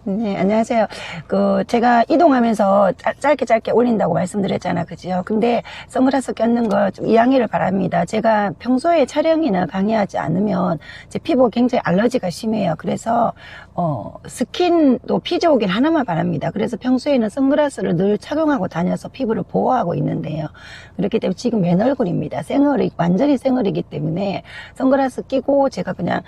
네, 안녕하세요. 제가 이동하면서 짧게 올린다고 말씀드렸잖아. 그죠? 근데 선글라스 꼈는 거 좀 이양해를 바랍니다. 제가 평소에 촬영이나 강의하지 않으면 제 피부가 굉장히 알러지가 심해요. 그래서, 스킨도 피지오겔 하나만 바랍니다. 그래서 평소에는 선글라스를 늘 착용하고 다녀서 피부를 보호하고 있는데요. 그렇기 때문에 지금 맨 얼굴입니다. 완전히 생얼이기 때문에 선글라스 끼고 제가 그냥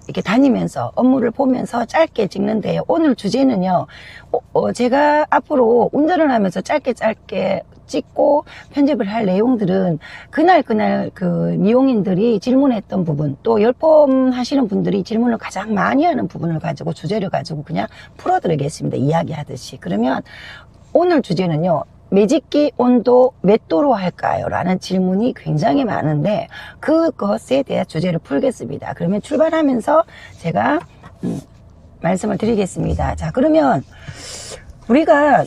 이렇게 다니면서 업무를 보면서 짧게 찍는데요. 오늘 주제는요, 제가 앞으로 운전을 하면서 짧게 찍고 편집을 할 내용들은 그날 그 미용인들이 질문했던 부분, 또 열펌 하시는 분들이 질문을 가장 많이 하는 부분을 가지고 주제를 가지고 그냥 풀어드리겠습니다. 이야기하듯이. 그러면 오늘 주제는요, 매직기 온도 몇 도로 할까요? 라는 질문이 굉장히 많은데 그것에 대한 주제를 풀겠습니다. 그러면 출발하면서 제가 말씀을 드리겠습니다. 자, 그러면 우리가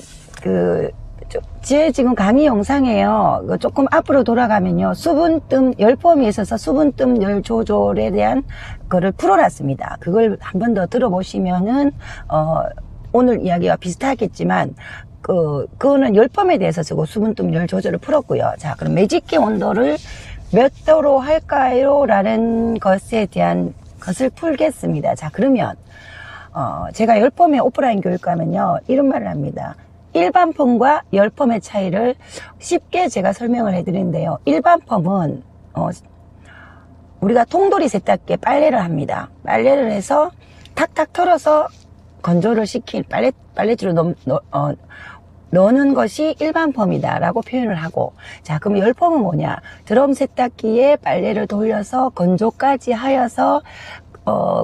제 지금 강의 영상에요, 조금 앞으로 돌아가면요, 수분뜸, 열펌에 있어서 수분뜸 열 조절에 대한 거를 풀어놨습니다. 그걸 한 번 더 들어보시면은 오늘 이야기와 비슷하겠지만 그거는 열펌에 대해서 저거 수분뜸 열 조절을 풀었고요. 자, 그럼 매직기 온도를 몇 도로 할까요? 라는 것에 대한 것을 풀겠습니다. 자, 그러면 제가 열펌의 오프라인 교육하면요, 이런 말을 합니다. 일반 펌과 열펌의 차이를 쉽게 제가 설명을 해드리는데요. 일반 펌은 우리가 통돌이 세탁기에 빨래를 합니다. 빨래를 해서 탁탁 털어서 건조를 시킨 빨래지로 넣는 것이 일반 펌이다 라고 표현을 하고, 자, 그럼 열펌은 뭐냐? 드럼 세탁기에 빨래를 돌려서 건조까지 하여서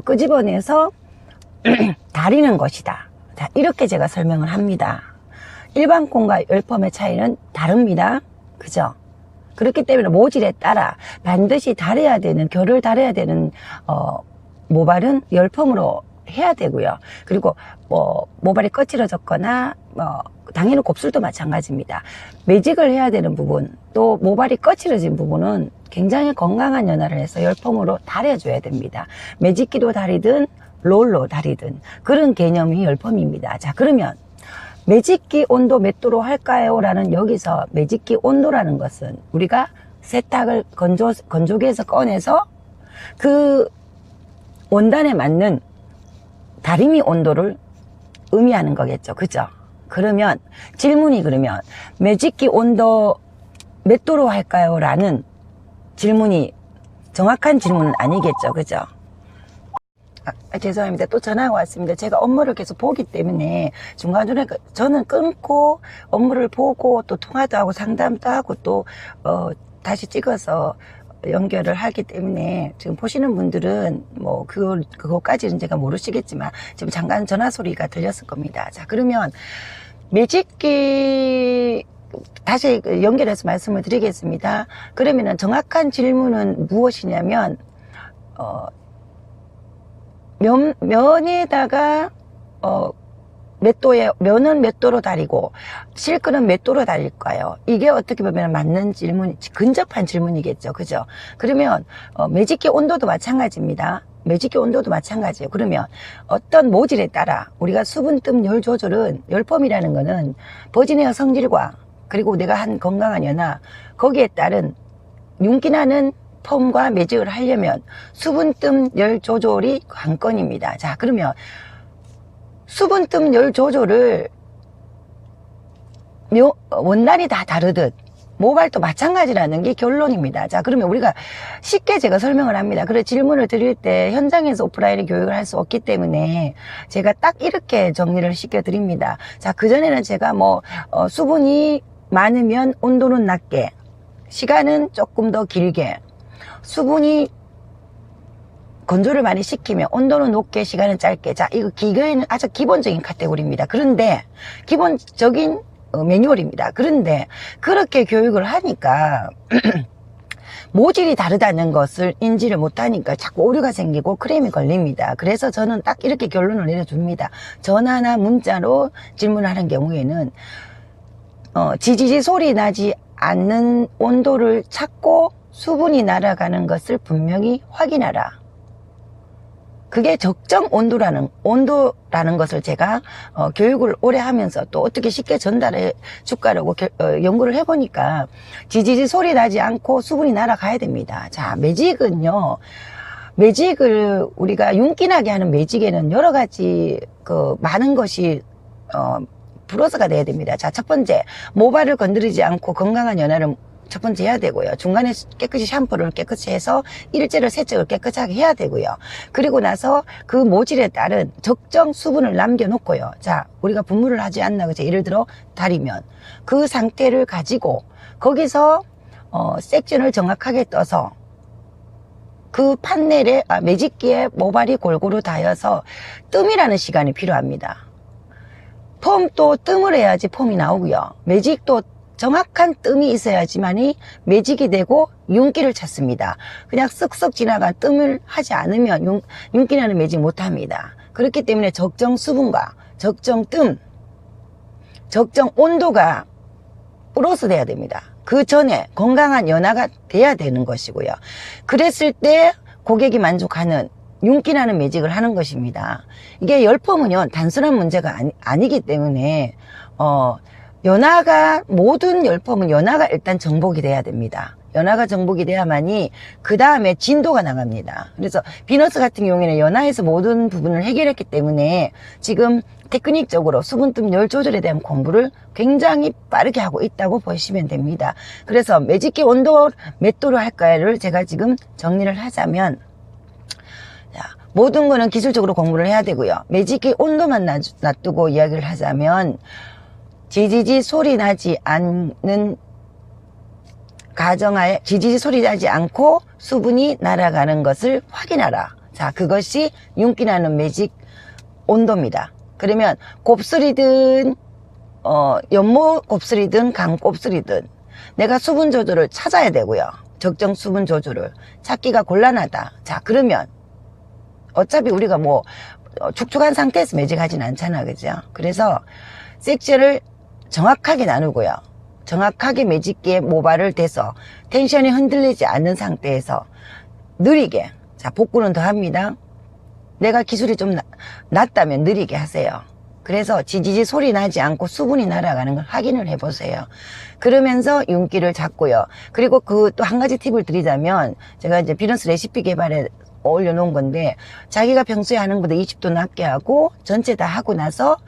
끄집어내서 다리는 것이다. 자, 이렇게 제가 설명을 합니다. 일반 펌과 열펌의 차이는 다릅니다. 그죠? 그렇기 때문에 모질에 따라 반드시 결을 달아야 되는 모발은 열펌으로 해야 되고요. 그리고 모발이 거칠어졌거나 당연히 곱슬도 마찬가지입니다. 매직을 해야 되는 부분, 또 모발이 거칠어진 부분은 굉장히 건강한 연화를 해서 열펌으로 달여줘야 됩니다. 매직기도 다리든 롤로 다리든 그런 개념이 열펌입니다. 자, 그러면 매직기 온도 몇 도로 할까요? 라는, 여기서 매직기 온도라는 것은 우리가 세탁을 건조기에서 꺼내서 그 원단에 맞는 다리미 온도를 의미하는 거겠죠. 그죠? 그러면 질문이, 그러면 매직기 온도 몇 도로 할까요? 라는 질문이 정확한 질문은 아니겠죠. 그죠? 죄송합니다. 또 전화가 왔습니다. 제가 업무를 계속 보기 때문에 중간중간에 저는 끊고 업무를 보고 또 통화도 하고 상담도 하고 또 다시 찍어서 연결을 하기 때문에 지금 보시는 분들은 뭐 그거까지는 제가 모르시겠지만 지금 잠깐 전화 소리가 들렸을 겁니다. 자, 그러면 매직기 다시 연결해서 말씀을 드리겠습니다. 그러면은 정확한 질문은 무엇이냐면 면에다가 면은 몇 도로 다리고 실크는 몇 도로 다릴까요? 이게 어떻게 보면 맞는 질문, 근접한 질문이겠죠. 그죠? 그러면 매직기 온도도 마찬가지입니다. 매직기 온도도 마찬가지예요. 그러면 어떤 모질에 따라 우리가 수분뜸 열 조절은, 열펌이라는 거는 버진의 성질과 그리고 내가 한 건강한 연화, 거기에 따른 윤기나는 펌과 매직을 하려면 수분뜸 열 조절이 관건입니다. 자, 그러면 수분뜸 열 조절을 원단이 다 다르듯 모발도 마찬가지라는 게 결론입니다. 자, 그러면 우리가 쉽게 제가 설명을 합니다. 그래, 질문을 드릴 때 현장에서 오프라인에 교육을 할 수 없기 때문에 제가 딱 이렇게 정리를 시켜 드립니다. 자, 그전에는 제가 수분이 많으면 온도는 낮게, 시간은 조금 더 길게, 수분이 건조를 많이 시키면 온도는 높게, 시간은 짧게. 자, 이거 기계에는 아주 기본적인 카테고리입니다. 그런데 기본적인 매뉴얼입니다. 그런데 그렇게 교육을 하니까 모질이 다르다는 것을 인지를 못하니까 자꾸 오류가 생기고 크레임이 걸립니다. 그래서 저는 딱 이렇게 결론을 내려줍니다. 전화나 문자로 질문하는 경우에는 지지지 소리 나지 않는 온도를 찾고 수분이 날아가는 것을 분명히 확인하라. 그게 적정 온도라는 것을 제가 교육을 오래 하면서 또 어떻게 쉽게 전달해 줄까라고 연구를 해보니까 지지지 소리 나지 않고 수분이 날아가야 됩니다. 자, 매직은요. 매직을 우리가 윤기나게 하는 매직에는 여러 가지 많은 것이 플러스가 돼야 됩니다. 자, 첫 번째, 모발을 건드리지 않고 건강한 연화를 첫 번째 해야 되고요. 중간에 깨끗이 샴푸를 깨끗이 해서 일제를 세척을 깨끗하게 해야 되고요. 그리고 나서 그 모질에 따른 적정 수분을 남겨놓고요. 자, 우리가 분무를 하지 않나, 그죠? 예를 들어 다리면 그 상태를 가지고 거기서 섹션을 정확하게 떠서 그 판넬에 매직기에 모발이 골고루 닿아서 뜸이라는 시간이 필요합니다. 폼도 뜸을 해야지 폼이 나오고요. 매직도 정확한 뜸이 있어야지만이 매직이 되고 윤기를 찾습니다. 그냥 쓱쓱 지나간 뜸을 하지 않으면 윤기나는 매직 못합니다. 그렇기 때문에 적정 수분과 적정 뜸, 적정 온도가 플러스 돼야 됩니다. 그 전에 건강한 연화가 돼야 되는 것이고요. 그랬을 때 고객이 만족하는 윤기나는 매직을 하는 것입니다. 이게 열펌은요 단순한 문제가 아니기 때문에 연화가, 모든 열펌은 연화가 일단 정복이 돼야 됩니다. 연화가 정복이 돼야만이 그 다음에 진도가 나갑니다. 그래서 비너스 같은 경우에는 연화에서 모든 부분을 해결했기 때문에 지금 테크닉적으로 수분뜸 열 조절에 대한 공부를 굉장히 빠르게 하고 있다고 보시면 됩니다. 그래서 매직기 온도 몇 도로 할까를 제가 지금 정리를 하자면, 모든 거는 기술적으로 공부를 해야 되고요. 매직기 온도만 놔두고 이야기를 하자면 지지지 소리 나지 않는 가정하에 지지지 소리 나지 않고 수분이 날아가는 것을 확인하라. 자, 그것이 윤기나는 매직 온도입니다. 그러면 곱슬이든 연모 곱슬이든 강 곱슬이든 내가 수분 조절을 찾아야 되고요. 적정 수분 조절을 찾기가 곤란하다. 자, 그러면 어차피 우리가 뭐 축축한 상태에서 매직하진 않잖아, 그죠? 그래서 섹션을 정확하게 나누고요. 정확하게 매직기에 모발을 대서 텐션이 흔들리지 않는 상태에서 느리게, 자, 복구는 더 합니다. 내가 기술이 좀 낮다면 느리게 하세요. 그래서 지지지 소리 나지 않고 수분이 날아가는 걸 확인을 해보세요. 그러면서 윤기를 잡고요. 그리고 그 또 한 가지 팁을 드리자면, 제가 이제 비너스 레시피 개발에 올려놓은 건데, 자기가 평소에 하는 것보다 20도 낮게 하고 전체 다 하고 나서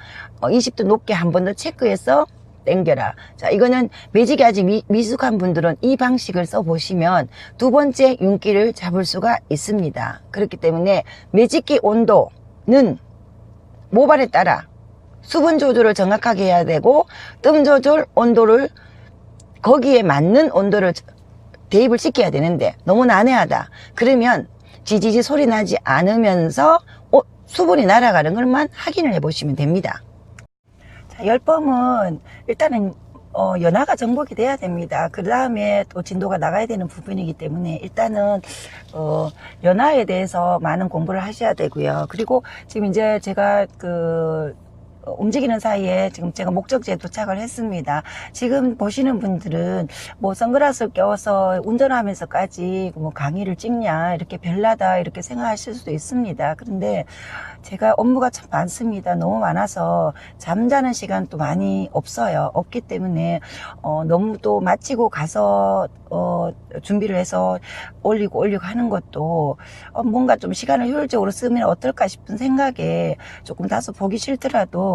20도 높게 한 번 더 체크해서 당겨라. 자, 이거는 매직이 아직 미숙한 분들은 이 방식을 써보시면 두 번째 윤기를 잡을 수가 있습니다. 그렇기 때문에 매직기 온도는 모발에 따라 수분 조절을 정확하게 해야 되고, 뜸 조절 온도를 거기에 맞는 온도를 대입을 시켜야 되는데 너무 난해하다. 그러면 지지지 소리 나지 않으면서 수분이 날아가는 것만 확인을 해 보시면 됩니다. 자, 열펌은 일단은 연화가 정복이 돼야 됩니다. 그 다음에 또 진도가 나가야 되는 부분이기 때문에 일단은 연화에 대해서 많은 공부를 하셔야 되고요. 그리고 지금 이제 제가 움직이는 사이에 지금 제가 목적지에 도착을 했습니다. 지금 보시는 분들은 뭐 선글라스를 껴서 운전하면서까지 뭐 강의를 찍냐, 이렇게 별나다 이렇게 생각하실 수도 있습니다. 그런데 제가 업무가 참 많습니다. 너무 많아서 잠자는 시간도 많이 없기 때문에 너무 또 마치고 가서 준비를 해서 올리고 하는 것도 뭔가 좀 시간을 효율적으로 쓰면 어떨까 싶은 생각에 조금 다소 보기 싫더라도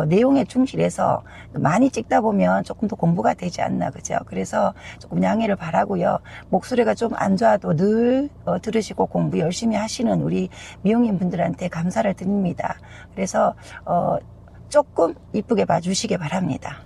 내용에 충실해서 많이 찍다 보면 조금 더 공부가 되지 않나, 그죠? 그래서 조금 양해를 바라고요. 목소리가 좀 안 좋아도 늘 들으시고 공부 열심히 하시는 우리 미용인 분들한테 감사를 드립니다. 그래서 조금 이쁘게 봐주시기 바랍니다.